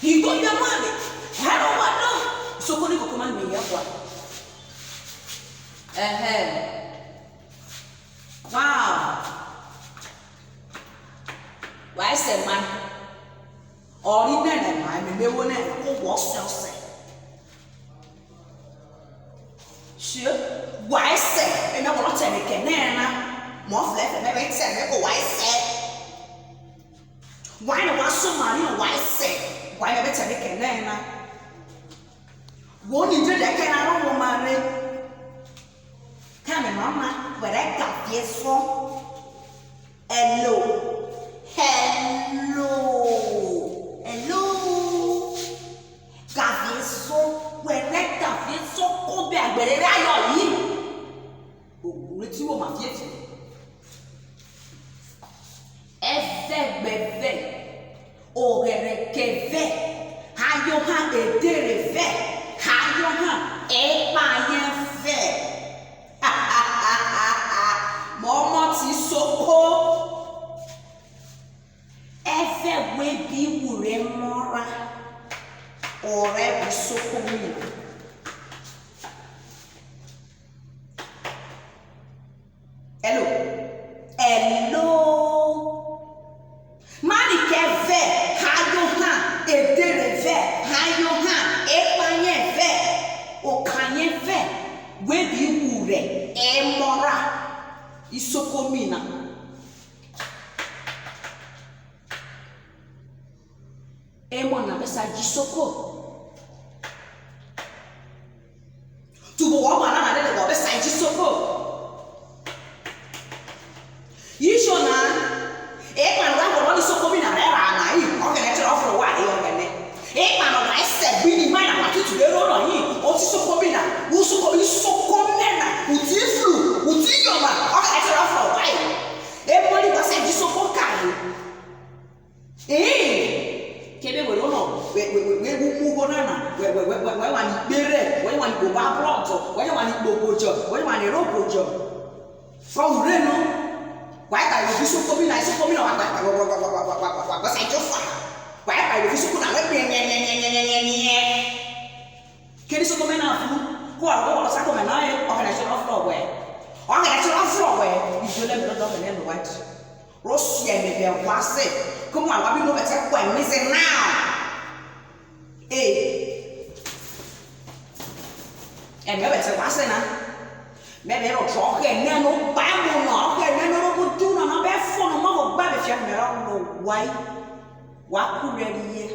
He got your money. Hello, what no? So can you command me here? Wow. Why say man? All in there, man, me won't know what's else. Sure. Why say? And I want to tell you, can more left and maybe tell me why say? Why do I so money? Why say? Why never tell me can won't you do that? Can I don't marry? Come on, mama, where I got this from? Hello. Hello. Hello. Got this so where I got this so go back where I are you. Oh, let's see what my dear. Bebe, o keve, hayo ha edereve, hayo ha epayefe. Momo ti soko, efe we bi wure mora, ore bi soko mi. Hello, hello. Mani keve, hayo ha, edereve, hayo ha, epanye okanye webi ure, emora, ISOKO mina. Emona besa ISOKO. Tubo wa na de go besa ISOKO. Yishona ISOKO mi na rera na yi o ke lecture of wa e o ke ne e pa no mai se bi ni mai na wa tutu ero no yi o ti ISOKO mi na ISOKO me na uti flu uti yoma o ke lecture of wa e mo ni ba se ISOKO ka kebe we no we mu go na we wa ni gbere we wa ni go ba plot we wa ni gbogojo we wa ni robojo from reno. Why are you so coming? I so coming on what I just why are you so good? Can you so come now? Who are those that come now? Organization of floor where? Organization of floor where? You should let me know the name white. Rosia may be a wasse. Come on, I will know better when missing now. And maybe it's a wasse now. Maybe I'll talk and then no Bible, no, and then no do no bad phone, no baby, if you know why. What could ready?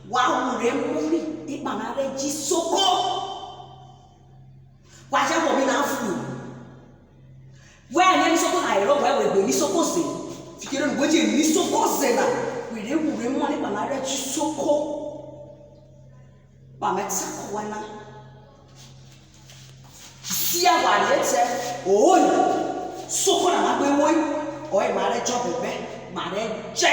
Wow, remove it, Manare ISOKO. Why shall we now food? Where then so I know where we ISOKO say. If you don't go to ISOKO say, we didn't remove it, Manare ISOKO. Mametsa Kwana. Sia walete oh soko na magbe won o e mare job be mare je